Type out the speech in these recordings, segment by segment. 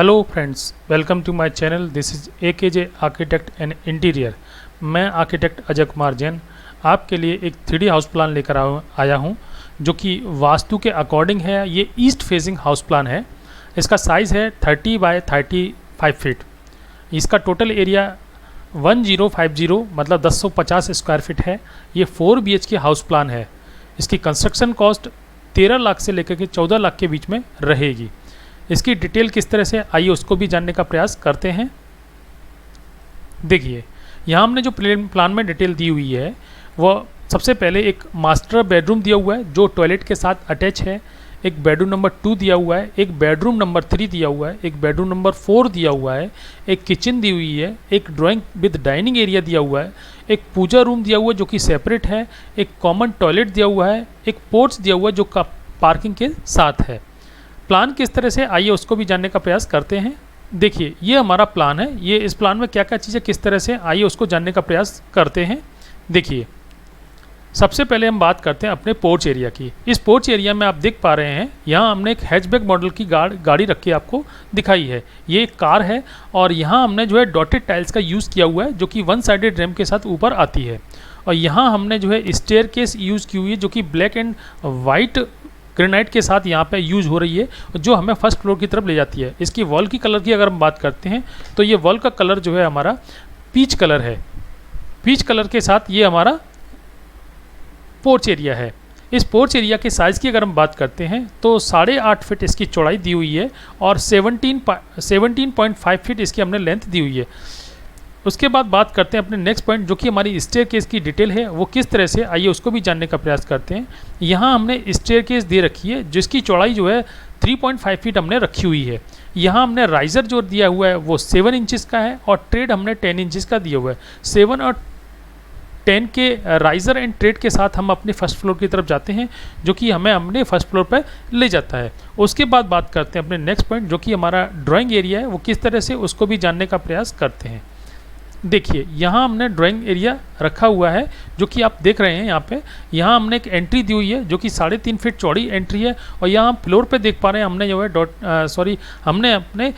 Hello friends, welcome to my channel. This is AKJ architect and interior. मैं architect Ajay Kumar Jain आपके लिए एक 3D house plan लेकर आया हूं, जो कि वास्तु के अकॉर्डिंग है। ये ईस्ट फेसिंग हाउस प्लान है। इसका साइज़ है 30 बाय 35 फीट। इसका टोटल एरिया 1050 मतलब 1050 स्क्वायर फीट है। ये 4 BHK हाउस प्लान है। इसकी कंस्ट्रक्शन कॉस्ट 13 लाख से लेकर के 14 लाख के बीच में रहेगी। इसकी डिटेल किस तरह से, आइए उसको भी जानने का प्रयास करते हैं। देखिए, यहाँ हमने जो प्लान में डिटेल दी हुई है वह सबसे पहले एक मास्टर बेडरूम दिया हुआ है जो टॉयलेट के साथ अटैच है। एक बेडरूम नंबर 2 दिया हुआ है, एक बेडरूम नंबर 3 दिया हुआ है, एक बेडरूम नंबर 4 दिया हुआ है, एक किचन दी हुई है, एक ड्राइंग विद डाइनिंग एरिया दिया हुआ है, एक पूजा रूम दिया हुआ है जो कि सेपरेट है, एक कॉमन टॉयलेट दिया हुआ है, एक पोर्च दिया हुआ है जो पार्किंग के साथ है। प्लान किस तरह से, आइए उसको भी जानने का प्रयास करते हैं। देखिए, ये हमारा प्लान है। ये इस प्लान में क्या क्या चीज़ें किस तरह से, आइए उसको जानने का प्रयास करते हैं। देखिए, सबसे पहले हम बात करते हैं अपने पोर्च एरिया की। इस पोर्च एरिया में आप देख पा रहे हैं, यहाँ हमने एक हैचबैक मॉडल की गाड़ी रख के आपको दिखाई है। ये एक कार है और यहाँ हमने जो है डॉटेड टाइल्स का यूज़ किया हुआ है जो कि 1 साइडेड रैम्प के साथ ऊपर आती है। और यहाँ हमने जो है स्टेयरकेस यूज़ की हुई है जो कि ब्लैक एंड वाइट ग्रेनाइट के साथ यहाँ पे यूज़ हो रही है, जो हमें फर्स्ट फ्लोर की तरफ ले जाती है। इसकी वॉल की कलर की अगर हम बात करते हैं तो ये वॉल का कलर जो है हमारा पीच कलर है। पीच कलर के साथ ये हमारा पोर्च एरिया है। इस पोर्च एरिया के साइज़ की अगर हम बात करते हैं तो 8.5 फीट इसकी चौड़ाई दी हुई है और 17.5 फीट इसकी हमने लेंथ दी हुई है। उसके बाद बात करते हैं अपने नेक्स्ट पॉइंट, जो कि हमारी स्टेयरकेस की डिटेल है वो किस तरह से, आइए उसको भी जानने का प्रयास करते हैं। यहाँ हमने स्टेयरकेस दे रखी है जिसकी चौड़ाई जो है 3.5 फीट हमने रखी हुई है। यहाँ हमने राइज़र जो दिया हुआ है वो 7 इंचज़ का है और ट्रेड हमने 10 इंचज़ का दिया हुआ है। 7 और 10 के राइज़र एंड ट्रेड के साथ हम अपने फर्स्ट फ्लोर की तरफ जाते हैं, जो कि हमें अपने फर्स्ट फ्लोर पर ले जाता है। उसके बाद बात करते हैं अपने नेक्स्ट पॉइंट, जो कि हमारा ड्राइंग एरिया है वो किस तरह से, उसको भी जानने का प्रयास करते हैं। देखिए, यहाँ हमने ड्राइंग एरिया रखा हुआ है जो कि आप देख रहे हैं यहाँ पे। यहाँ हमने एक एंट्री दी हुई है जो कि 3.5 फीट चौड़ी एंट्री है। और यहाँ हम फ्लोर पे देख पा रहे हैं हमने जो है हमने अपने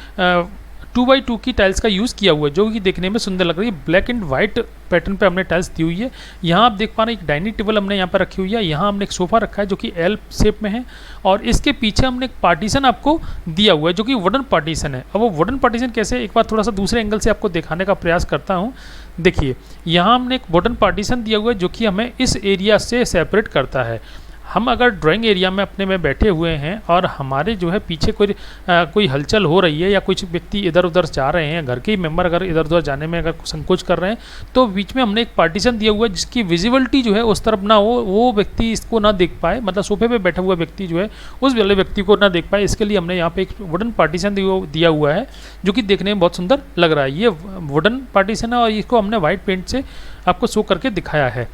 2x2 की टाइल्स का यूज़ किया हुआ है जो कि देखने में सुंदर लग रही है। ब्लैक एंड वाइट पैटर्न पे हमने टाइल्स दी हुई है। यहाँ आप देख पा रहे हैं एक डाइनिंग टेबल हमने यहाँ पर रखी हुई है। यहाँ हमने एक सोफ़ा रखा है जो कि L शेप में है और इसके पीछे हमने एक पार्टीशन आपको दिया हुआ है जो कि वुडन पार्टीशन है। अब वो वुडन पार्टीशन कैसे, एक बार थोड़ा सा दूसरे एंगल से आपको दिखाने का प्रयास करता हूँ। देखिए, यहाँ हमने एक वुडन पार्टीशन दिया हुआ है जो कि हमें इस एरिया से सेपरेट करता है। हम अगर ड्राइंग एरिया में अपने में बैठे हुए हैं और हमारे जो है पीछे कोई हलचल हो रही है या कुछ व्यक्ति इधर उधर जा रहे हैं, घर के ही मेंबर अगर इधर उधर जाने में अगर संकोच कर रहे हैं, तो बीच में हमने एक पार्टीशन दिया हुआ है जिसकी विजिबिलिटी जो है उस तरफ ना हो, वो व्यक्ति इसको ना देख पाए, मतलब सोफे पे बैठा हुआ व्यक्ति जो है उस वाले व्यक्ति को ना देख पाए। इसके लिए हमने यहाँ पे एक वुडन पार्टीशन दिया हुआ है जो कि देखने में बहुत सुंदर लग रहा है। ये वुडन पार्टीशन है और इसको हमने वाइट पेंट से आपको शो करके दिखाया है।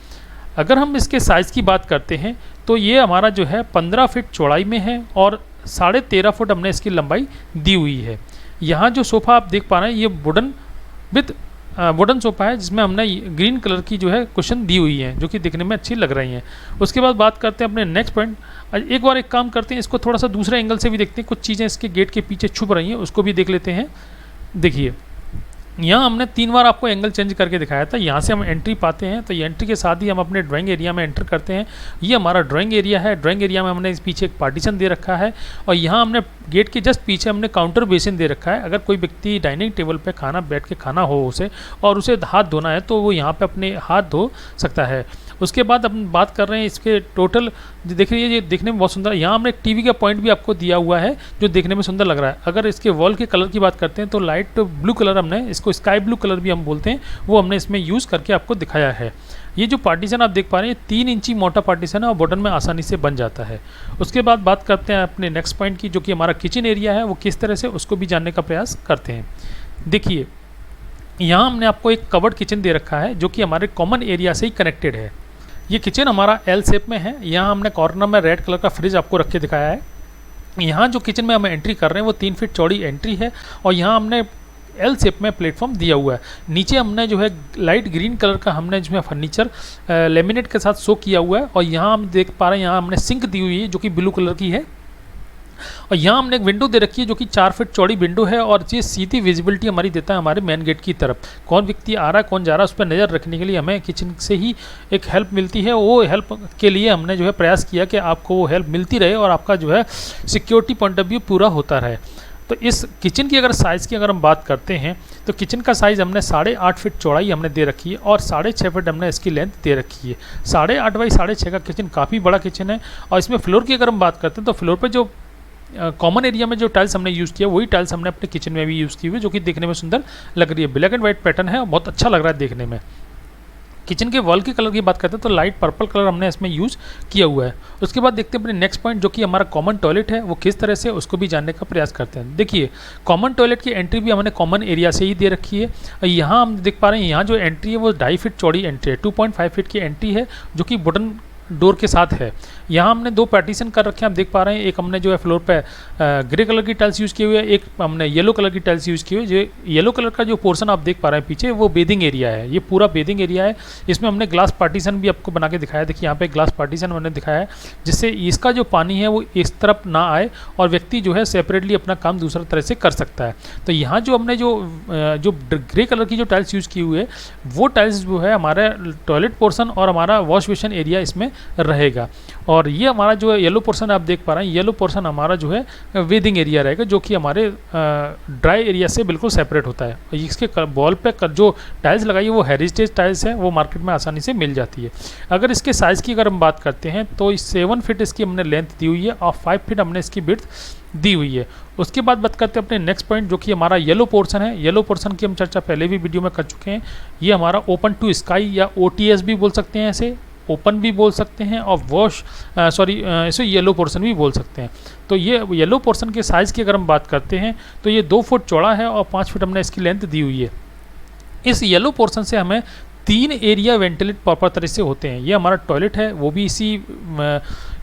अगर हम इसके साइज़ की बात करते हैं तो ये हमारा जो है 15 फीट चौड़ाई में है और 13.5 फुट हमने इसकी लंबाई दी हुई है। यहाँ जो सोफ़ा आप देख पा रहे हैं ये वुडन सोफ़ा है जिसमें हमने ग्रीन कलर की जो है कुशन दी हुई है जो कि दिखने में अच्छी लग रही हैं। उसके बाद बात करते हैं अपने नेक्स्ट पॉइंट। एक बार एक काम करते हैं, इसको थोड़ा सा दूसरे एंगल से भी देखते हैं। कुछ चीज़ें इसके गेट के पीछे छुप रही हैं, उसको भी देख लेते हैं। देखिए, यहाँ हमने 3 बार आपको एंगल चेंज करके दिखाया था। यहाँ से हम एंट्री पाते हैं तो ये एंट्री के साथ ही हम अपने ड्राइंग एरिया में एंटर करते हैं। ये हमारा ड्राइंग एरिया है। ड्राइंग एरिया में हमने इस पीछे एक पार्टीशन दे रखा है और यहाँ हमने गेट के जस्ट पीछे हमने काउंटर बेसिन दे रखा है। अगर कोई व्यक्ति डाइनिंग टेबल पे बैठ के खाना हो उसे और उसे हाथ धोना है तो वो यहाँ पे अपने हाथ धो सकता है। उसके बाद हम बात कर रहे हैं इसके टोटल, देख रही है ये देखने में बहुत सुंदर है। यहाँ हमने एक टीवी का पॉइंट भी आपको दिया हुआ है जो देखने में सुंदर लग रहा है। अगर इसके वॉल के कलर की बात करते हैं तो लाइट ब्लू कलर, हमने इसको स्काई ब्लू कलर भी हम बोलते हैं, वो हमने इसमें यूज़ करके आपको दिखाया है। ये जो पार्टीशन आप देख पा रहे हैं 3 इंची मोटा पार्टीशन है और बॉटम में आसानी से बन जाता है। उसके बाद बात करते हैं अपने नेक्स्ट पॉइंट की, जो कि हमारा किचन एरिया है वो किस तरह से, उसको भी जानने का प्रयास करते हैं। देखिए, यहाँ हमने आपको एक कवर्ड किचन दे रखा है जो कि हमारे कॉमन एरिया से ही कनेक्टेड है। ये किचन हमारा L शेप में है। यहाँ हमने कॉर्नर में रेड कलर का फ्रिज आपको रख के दिखाया है। यहाँ जो किचन में हम एंट्री कर रहे हैं वो 3 फीट चौड़ी एंट्री है और यहाँ हमने L शेप में प्लेटफॉर्म दिया हुआ है। नीचे हमने जो है लाइट ग्रीन कलर का हमने जो है फर्नीचर लेमिनेट के साथ शो किया हुआ है और यहाँ हम देख पा रहे हैं यहाँ हमने सिंक दी हुई है जो कि ब्लू कलर की है। और यहाँ हमने एक विंडो दे रखी है जो कि 4 फीट चौड़ी विंडो है और ये सीधी विजिबिलिटी हमारी देता है हमारे मेन गेट की तरफ। कौन व्यक्ति आ रहा है कौन जा रहा है उस पर नज़र रखने के लिए हमें किचन से ही एक हेल्प मिलती है। वो हेल्प के लिए हमने जो है प्रयास किया कि आपको वो हेल्प मिलती रहे और आपका जो है सिक्योरिटी पॉइंट ऑफ व्यू पूरा होता रहे। तो इस किचन की अगर साइज़ की अगर हम बात करते हैं तो किचन का साइज़ हमने 8.5 फीट चौड़ाई हमने दे रखी है और 6.5 फीट हमने इसकी लेंथ दे रखी है। 8.5 बाई 6.5 का किचन काफ़ी बड़ा किचन है। और इसमें फ्लोर की अगर हम बात करते हैं तो फ्लोर पे जो कॉमन एरिया में जो टाइल्स हमने यूज़ किया वही टाइल्स हमने अपने किचन में भी यूज़ की हुई, जो कि देखने में सुंदर लग रही है। ब्लैक एंड वाइट पैटर्न है और बहुत अच्छा लग रहा है देखने में। किचन के वॉल के कलर की बात करते हैं तो लाइट पर्पल कलर हमने इसमें यूज़ किया हुआ है। उसके बाद देखते हैं अपने नेक्स्ट पॉइंट जो कि हमारा कॉमन टॉयलेट है वो किस तरह से उसको भी जानने का प्रयास करते हैं। देखिए कॉमन टॉयलेट की एंट्री भी हमने कॉमन एरिया से ही दे रखी है। यहाँ हम देख पा रहे हैं यहाँ जो एंट्री है वो 2.5 फीट चौड़ी एंट्री है, 2.5 फीट की एंट्री है जो कि वुडन डोर के साथ है। यहाँ हमने 2 पार्टीशन कर रखे हैं, आप देख पा रहे हैं। एक हमने जो है फ्लोर पे ग्रे कलर की टाइल्स यूज़ की हुई है, एक हमने येलो कलर की टाइल्स यूज़ की हुई है। जो येलो कलर का जो पोर्शन आप देख पा रहे हैं पीछे वो बेदिंग एरिया है, ये पूरा बेदिंग एरिया है। इसमें हमने ग्लास पार्टीशन भी आपको बना के दिखाया। देखिए यहाँ पे ग्लास पार्टीशन हमने दिखाया है जिससे इसका जो पानी है वो इस तरफ ना आए और व्यक्ति जो है सेपरेटली अपना काम दूसरा तरह से कर सकता है। तो यहाँ जो हमने जो ग्रे कलर की जो टाइल्स यूज़ की हुई है वो टाइल्स जो है हमारा टॉयलेट पोर्शन और हमारा वॉश बेसिन एरिया इसमें रहेगा। और ये हमारा जो है येलो पोर्शन आप देख पा रहे हैं, येलो पोर्शन हमारा जो है वेदिंग एरिया रहेगा जो कि हमारे ड्राई एरिया से बिल्कुल सेपरेट होता है। इसके वॉल पे जो टाइल्स लगाई है वो हेरिटेज टाइल्स है, वो मार्केट में आसानी से मिल जाती है। अगर इसके साइज़ की अगर हम बात करते हैं तो 7 फीट इसकी हमने लेंथ दी हुई है और 5 फीट हमने इसकी विड्थ दी हुई है। उसके बाद बात करते हैं अपने नेक्स्ट पॉइंट जो कि हमारा येलो पोर्शन है। येलो पोर्शन की हम चर्चा पहले भी वीडियो में कर चुके हैं। ये हमारा ओपन टू स्काई या OTS भी बोल सकते हैं, ऐसे ओपन भी बोल सकते हैं और इसे येलो पोर्शन भी बोल सकते हैं। तो ये येलो पोर्शन के साइज़ की अगर हम बात करते हैं तो ये 2 फुट चौड़ा है और 5 फीट हमने इसकी लेंथ दी हुई है। इस येलो पोर्शन से हमें 3 एरिया वेंटिलेट प्रॉपर तरह से होते हैं। ये हमारा टॉयलेट है वो भी इसी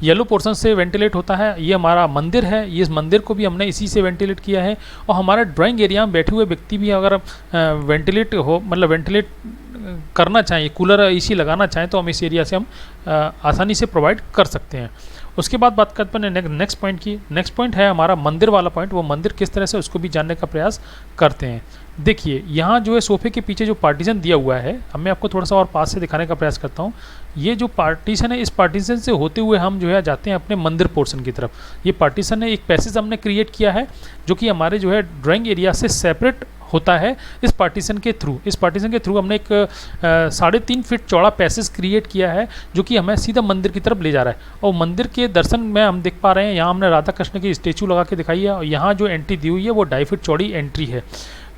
येलो पोर्शन से वेंटिलेट होता है। ये हमारा मंदिर है, ये इस मंदिर को भी हमने इसी से वेंटिलेट किया है। और हमारा ड्राइंग एरिया में बैठे हुए व्यक्ति भी अगर वेंटिलेट करना चाहें, कूलर AC लगाना चाहें तो हम इस एरिया से हम आसानी से प्रोवाइड कर सकते हैं। उसके बाद बात करते हैं नेक्स्ट पॉइंट की। नेक्स्ट पॉइंट है हमारा मंदिर वाला पॉइंट। वो मंदिर किस तरह से उसको भी जानने का प्रयास करते हैं। देखिए यहाँ जो है सोफे के पीछे जो पार्टीशन दिया हुआ है, मैं आपको थोड़ा सा और पास से दिखाने का प्रयास करता हूँ। ये जो पार्टीशन है इस पार्टीशन से होते हुए हम जो है जाते हैं अपने मंदिर पोर्शन की तरफ। ये पार्टीशन है, एक पैसेज हमने क्रिएट किया है जो कि हमारे जो है ड्राइंग एरिया से सेपरेट होता है। इस पार्टीशन के थ्रू हमने एक 3.5 फीट चौड़ा पैसेज क्रिएट किया है जो कि हमें सीधा मंदिर की तरफ ले जा रहा है। और मंदिर के दर्शन में हम देख पा रहे हैं यहाँ हमने राधा कृष्ण की स्टेचू लगा के दिखाई है और यहाँ जो एंट्री दी हुई है वो 2.5 फीट चौड़ी एंट्री है।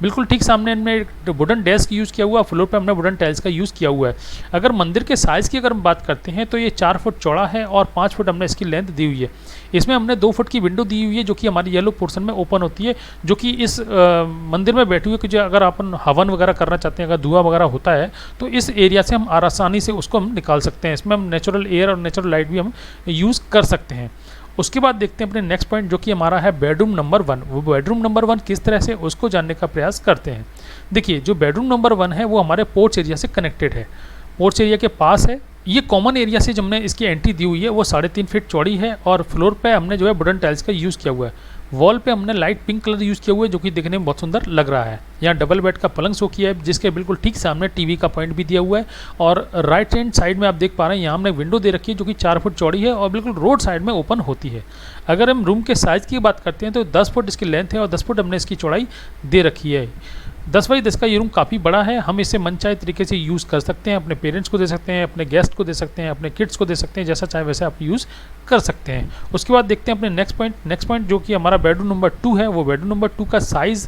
बिल्कुल ठीक सामने हमने वुडन डेस्क यूज़ किया हुआ, फ्लोर पे हमने वुडन टाइल्स का यूज़ किया हुआ है। अगर मंदिर के साइज़ की अगर हम बात करते हैं तो ये 4 फुट चौड़ा है और 5 फुट हमने इसकी लेंथ दी हुई है। इसमें हमने 2 फुट की विंडो दी हुई है जो कि हमारी येलो पोर्शन में ओपन होती है, जो कि इस मंदिर में बैठे हुए जो अगर अपन हवन वगैरह करना चाहते हैं, अगर धुआं वगैरह होता है तो इस एरिया से हम आसानी से उसको हम निकाल सकते हैं। इसमें हम नेचुरल एयर और नेचुरल लाइट भी हम यूज़ कर सकते हैं। उसके बाद देखते हैं अपने नेक्स्ट पॉइंट जो कि हमारा है बेडरूम नंबर 1। वो बेडरूम नंबर 1 किस तरह से उसको जानने का प्रयास करते हैं। देखिए जो बेडरूम नंबर 1 है वो हमारे पोर्च एरिया से कनेक्टेड है, पोर्च एरिया के पास है। ये कॉमन एरिया से जो हमने इसकी एंट्री दी हुई है वो 3.5 फीट चौड़ी है और फ्लोर पे हमने जो है वुडन टाइल्स का यूज़ किया हुआ है। वॉल पे हमने लाइट पिंक कलर यूज़ किया हुआ है जो कि देखने में बहुत सुंदर लग रहा है। यहाँ डबल बेड का पलंग शो किया है जिसके बिल्कुल ठीक सामने टीवी का पॉइंट भी दिया हुआ है। और राइट हैंड साइड में आप देख पा रहे हैं यहाँ हमने विंडो दे रखी है जो कि 4 फुट चौड़ी है और बिल्कुल रोड साइड में ओपन होती है। अगर हम रूम के साइज़ की बात करते हैं तो 10 फुट इसकी लेंथ है और 10 फुट हमने इसकी चौड़ाई दे रखी है। 10 बाई 10 का ये रूम काफ़ी बड़ा है, हम इसे मनचाहे तरीके से यूज़ कर सकते हैं। अपने पेरेंट्स को दे सकते हैं, अपने गेस्ट को दे सकते हैं, अपने किड्स को दे सकते हैं, जैसा चाहे वैसे आप यूज़ कर सकते हैं। उसके बाद देखते हैं अपने नेक्स्ट पॉइंट जो कि हमारा बेडरूम नंबर 2 है। वो बेडरूम नंबर 2 का साइज़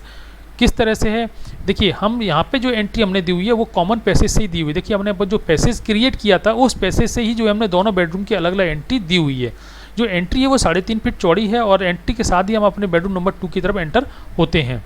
किस तरह से है। देखिए हम यहाँ पे जो एंट्री हमने दी हुई है वो कॉमन पैसेज से ही दी हुई है। देखिए हमने जो पैसेज क्रिएट किया था उस पैसेज से ही जो है हमने दोनों बेडरूम की अलग अलग एंट्री दी हुई है। जो एंट्री है वो 3.5 फीट चौड़ी है और एंट्री के साथ ही हम अपने बेडरूम नंबर 2 की तरफ एंटर होते हैं।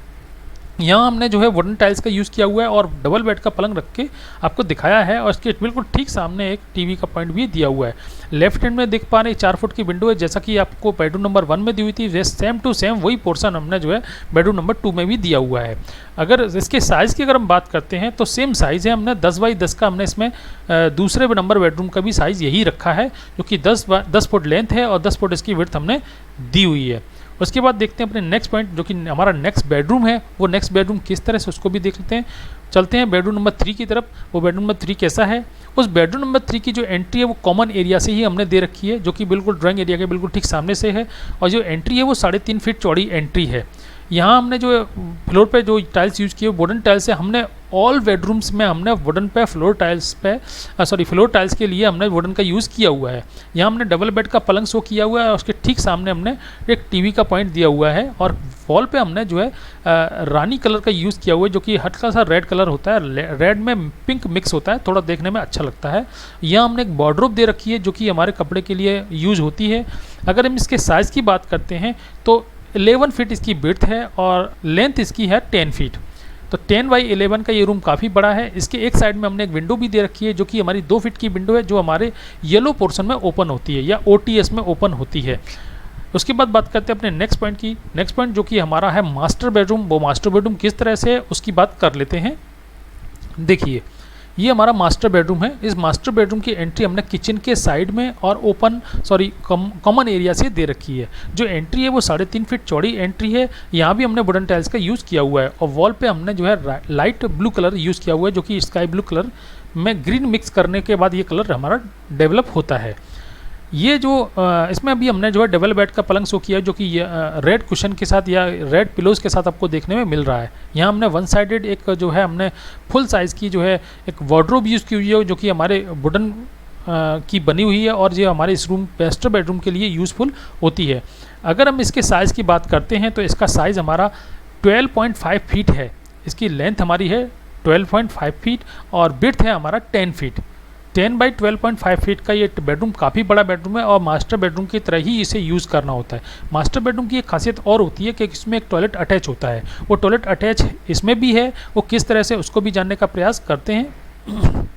यहाँ हमने जो है वुडन टाइल्स का यूज़ किया हुआ है और डबल बेड का पलंग रख के आपको दिखाया है और इसके बिल्कुल ठीक सामने एक टीवी का पॉइंट भी दिया हुआ है। लेफ्ट हैंड में देख पा रहे हैं 4 फुट की विंडो है जैसा कि आपको बेडरूम नंबर 1 में दी हुई थी। सेम टू सेम वही पोर्शन हमने जो है बेडरूम नंबर 2 में भी दिया हुआ है। अगर इसके साइज़ की अगर हम बात करते हैं तो सेम साइज़ है। हमने 10 बाई 10 का हमने इसमें दूसरे नंबर बेडरूम का भी साइज़ यही रखा है जो कि 10 फुट लेंथ है और 10 फुट इसकी विड्थ हमने दी हुई है। उसके बाद देखते हैं अपने नेक्स्ट पॉइंट जो कि हमारा नेक्स्ट बेडरूम है, वो नेक्स्ट बेडरूम किस तरह से उसको भी देख लेते हैं। चलते हैं बेडरूम नंबर 3 की तरफ। वो बेडरूम नंबर 3 कैसा है, उस बेडरूम नंबर 3 की जो एंट्री है वो कॉमन एरिया से ही हमने दे रखी है, जो कि बिल्कुल ड्राइंग एरिया के बिल्कुल ठीक सामने से है। और जो एंट्री है वो 3.5 फीट चौड़ी एंट्री है। यहाँ हमने जो फ्लोर पे जो टाइल्स यूज़ किए वुडन टाइल्स है। हमने ऑल बेडरूम्स में हमने वुडन पे फ्लोर टाइल्स के लिए हमने वुडन का यूज़ किया हुआ है। यहाँ हमने डबल बेड का पलंग शो किया हुआ है और उसके ठीक सामने हमने एक टीवी का पॉइंट दिया हुआ है। और वॉल पे हमने जो है रानी कलर का यूज़ किया हुआ है, जो कि हल्का सा रेड कलर होता है, रेड में पिंक मिक्स होता है, थोड़ा देखने में अच्छा लगता है। यहाँ हमने एक वार्डरोब दे रखी है जो कि हमारे कपड़े के लिए यूज़ होती है। अगर हम इसके साइज़ की बात करते हैं तो 11 फीट इसकी विड्थ है और लेंथ इसकी है 10 फीट। तो 10 बाई 11 का ये रूम काफ़ी बड़ा है। इसके एक साइड में हमने एक विंडो भी दे रखी है जो कि हमारी 2 फीट की विंडो है, जो हमारे येलो पोर्शन में ओपन होती है या OTS में ओपन होती है। उसके बाद बात करते हैं अपने नेक्स्ट पॉइंट की। नेक्स्ट पॉइंट जो कि हमारा है मास्टर बेडरूम। वो मास्टर बेडरूम किस तरह से है उसकी बात कर लेते हैं। देखिए, ये हमारा मास्टर बेडरूम है। इस मास्टर बेडरूम की एंट्री हमने किचन के साइड में और कॉमन एरिया से दे रखी है। जो एंट्री है वो 3.5 फीट चौड़ी एंट्री है। यहाँ भी हमने वुडन टाइल्स का यूज़ किया हुआ है और वॉल पे हमने जो है लाइट ब्लू कलर यूज़ किया हुआ है, जो कि स्काई ब्लू कलर में ग्रीन मिक्स करने के बाद ये कलर हमारा डेवलप होता है। ये जो इसमें अभी हमने जो है डबल बेड का पलंग शो किया है, जो कि रेड कुशन के साथ या रेड पिलोज के साथ आपको देखने में मिल रहा है। यहाँ हमने वन साइडेड एक जो है हमने फुल साइज़ की जो है एक वार्डरोब यूज़ की हुई है, जो कि हमारे वुडन की बनी हुई है और ये हमारे इस रूम मास्टर बेडरूम के लिए यूज़फुल होती है। अगर हम इसके साइज़ की बात करते हैं तो इसका साइज़ हमारा 12.5 फीट है। इसकी लेंथ हमारी है 12.5 फीट और विड्थ है हमारा 10 फीट। 10 बाई 12.5 फीट का ये बेडरूम काफ़ी बड़ा बेडरूम है और मास्टर बेडरूम की तरह ही इसे यूज़ करना होता है। मास्टर बेडरूम की एक खासियत और होती है कि इसमें एक टॉयलेट अटैच होता है। वो टॉयलेट अटैच इसमें भी है, वो किस तरह से उसको भी जानने का प्रयास करते हैं।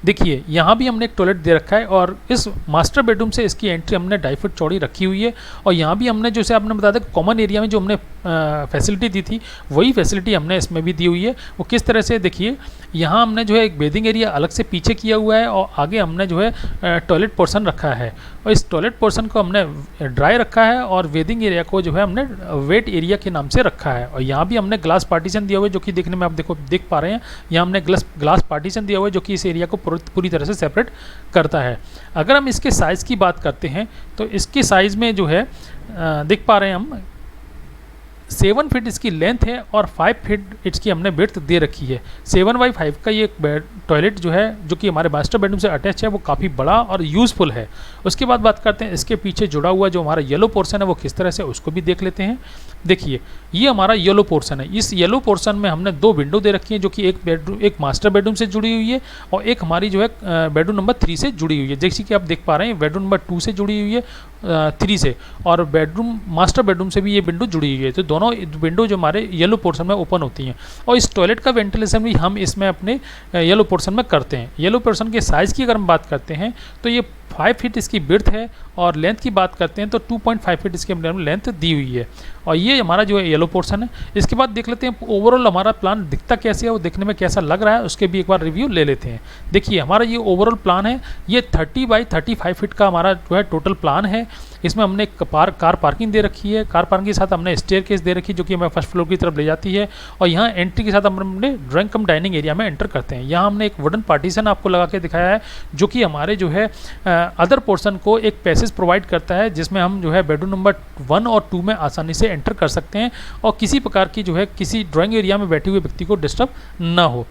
देखिए, यहाँ भी हमने एक टॉयलेट दे रखा है और इस मास्टर बेडरूम से इसकी एंट्री हमने 2.5 फीट चौड़ी रखी हुई है। और यहाँ भी हमने जैसे आपने बताया था कॉमन एरिया में जो हमने फैसिलिटी दी थी वही फैसिलिटी हमने इसमें भी दी हुई है। वो किस तरह से, देखिए यहाँ हमने जो है एक बेदिंग एरिया अलग से पीछे किया हुआ है और आगे हमने जो है टॉयलेट पोर्शन रखा है और इस टॉयलेट पोर्शन को हमने ड्राई रखा है और वेदिंग एरिया को जो है हमने वेट एरिया के नाम से रखा है। और यहाँ भी हमने ग्लास पार्टीशन दिया हुआ है, जो कि देखने में आप देख पा रहे हैं। यहाँ हमने ग्लास पार्टीशन दिया हुआ है जो कि इस एरिया को पूरी तरह से सेपरेट करता है। अगर हम इसके साइज़ की बात करते हैं तो इसके साइज़ में जो है देख पा रहे हैं हम 7 फीट इसकी लेंथ है और 5 फीट इसकी हमने विड्थ दे रखी है। 7 बाई 5 का ये टॉयलेट जो है जो कि हमारे मास्टर बेडरूम से अटैच है वो काफ़ी बड़ा और यूज़फुल है। उसके बाद बात करते हैं इसके पीछे जुड़ा हुआ जो हमारा येलो पोर्शन है वो किस तरह से, उसको भी देख लेते हैं। देखिए, ये हमारा येलो पोर्शन है। इस येलो पोर्शन में हमने 2 विंडो दे रखी है, जो कि एक मास्टर बेडरूम से जुड़ी हुई है और एक हमारी जो है बेडरूम नंबर 3 से जुड़ी हुई है। जैसे कि आप देख पा रहे हैं बेडरूम नंबर 2 से जुड़ी हुई है 3 से, और मास्टर बेडरूम से भी ये विंडो जुड़ी हुई है। तो दोनों विंडो जो हमारे येलो पोर्शन में ओपन होती हैं और इस टॉयलेट का वेंटिलेशन भी हम इसमें अपने येलो पोर्शन में करते हैं। येलो पोर्शन के साइज़ की अगर हम बात करते हैं तो ये 5 फीट इसकी विड्थ है और लेंथ की बात करते हैं तो 2.5 फीट इसकी हमने लेंथ दी हुई है और ये हमारा जो है येलो पोर्शन है। इसके बाद देख लेते हैं ओवरऑल हमारा प्लान दिखता कैसे है, वो देखने में कैसा लग रहा है, उसके भी एक बार रिव्यू ले लेते हैं। देखिए, हमारा ये ओवरऑल प्लान है, ये 30 बाई 35 फीट का हमारा जो है टोटल प्लान है। इसमें हमने कार पार्किंग दे रखी है। कार पार्किंग के साथ हमने स्टेयरकेस दे रखी है जो कि हमें फर्स्ट फ्लोर की तरफ ले जाती है और यहाँ एंट्री के साथ हमने ड्राइंग कम डाइनिंग एरिया में एंटर करते हैं। यहाँ हमने एक वुडन पार्टीशन आपको लगा के दिखाया है जो कि हमारे जो है अदर पोर्शन को एक पैसेज प्रोवाइड करता है, जिसमें हम जो है बेडरूम नंबर 1 और 2 में आसानी से एंटर कर सकते हैं और किसी प्रकार की जो है किसी ड्राइंग एरिया में बैठे हुए व्यक्ति को डिस्टर्ब ना हो।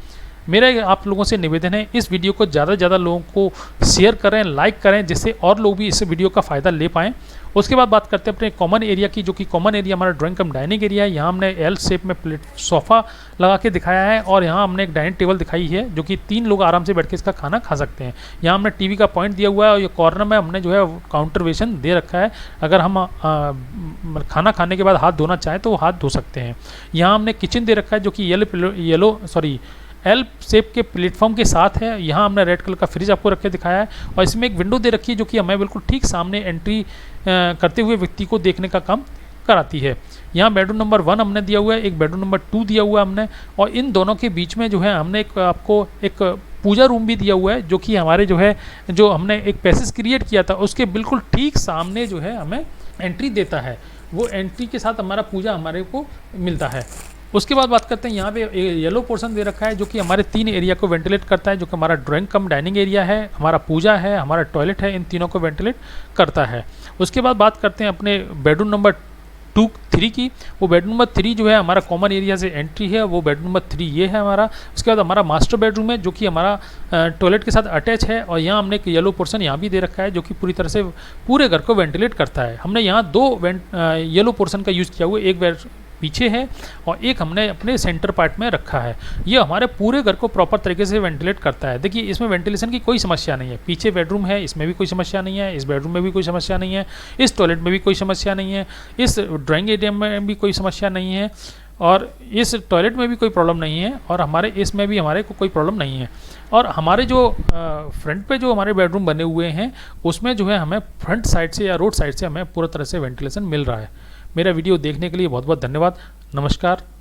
मेरा आप लोगों से निवेदन है, इस वीडियो को ज़्यादा से ज़्यादा लोगों को शेयर करें, लाइक करें, जिससे और लोग भी इस वीडियो का फ़ायदा ले पाएँ। उसके बाद बात करते हैं अपने कॉमन एरिया की, जो कि कॉमन एरिया हमारा ड्राइंग कम डाइनिंग एरिया है। यहाँ हमने एल शेप में प्लेट सोफ़ा लगा के दिखाया है और यहाँ हमने एक डाइनिंग टेबल दिखाई है जो कि 3 लोग आराम से बैठ के इसका खाना खा सकते हैं। यहाँ हमने टीवी का पॉइंट दिया हुआ है और ये कॉर्नर में हमने जो है काउंटर वेशन दे रखा है, अगर हम खाना खाने के बाद हाथ धोना चाहें तो वो हाथ धो सकते हैं। यहाँ हमने किचन दे रखा है जो कि एल शेप के प्लेटफॉर्म के साथ है। यहाँ हमने रेड कलर का फ्रिज आपको रख के दिखाया है और इसमें एक विंडो दे रखी है जो कि हमें बिल्कुल ठीक सामने एंट्री करते हुए व्यक्ति को देखने का काम कराती है। यहाँ बेडरूम नंबर 1 हमने दिया हुआ है, एक बेडरूम नंबर 2 दिया हुआ है हमने, और इन दोनों के बीच में जो है हमने आपको एक पूजा रूम भी दिया हुआ है जो कि हमारे जो हमने एक पैसेज क्रिएट किया था उसके बिल्कुल ठीक सामने जो है हमें एंट्री देता है। वो एंट्री के साथ हमारा पूजा हमारे को मिलता है। उसके बाद बात करते हैं, यहाँ पे येलो पोर्शन दे रखा है जो कि हमारे 3 एरिया को वेंटिलेट करता है, जो कि हमारा ड्राइंग कम डाइनिंग एरिया है, हमारा पूजा है, हमारा टॉयलेट है, इन तीनों को वेंटिलेट करता है। उसके बाद बात करते हैं अपने बेडरूम नंबर 3 की। वो बेडरूम नंबर 3 जो है हमारा कॉमन एरिया से एंट्री है, वो बेडरूम नंबर 3 ये है हमारा। उसके बाद हमारा मास्टर बेडरूम है जो कि हमारा टॉयलेट के साथ अटैच है, और यहाँ हमने एक येलो पोर्शन यहाँ भी दे रखा है जो कि पूरी तरह से पूरे घर को वेंटिलेट करता है। हमने यहाँ 2 येलो पोर्शन का यूज़ किया हुआ है, एक पीछे है और एक हमने अपने सेंटर पार्ट में रखा है। ये हमारे पूरे घर को प्रॉपर तरीके से वेंटिलेट करता है। देखिए इसमें वेंटिलेशन की कोई समस्या नहीं है। पीछे बेडरूम है, इसमें भी कोई समस्या नहीं है, इस बेडरूम में भी कोई समस्या नहीं है, इस टॉयलेट में भी कोई समस्या नहीं है, इस ड्राइंग एरिया में भी कोई समस्या नहीं है, और इस टॉयलेट में भी कोई प्रॉब्लम नहीं है, और हमारे इसमें भी हमारे को कोई प्रॉब्लम नहीं है। और हमारे जो फ्रंट पे जो हमारे बेडरूम बने हुए हैं उसमें जो है हमें फ्रंट साइड से या रोड साइड से हमें पूरा तरह से वेंटिलेशन मिल रहा है। मेरा वीडियो देखने के लिए बहुत बहुत धन्यवाद। नमस्कार।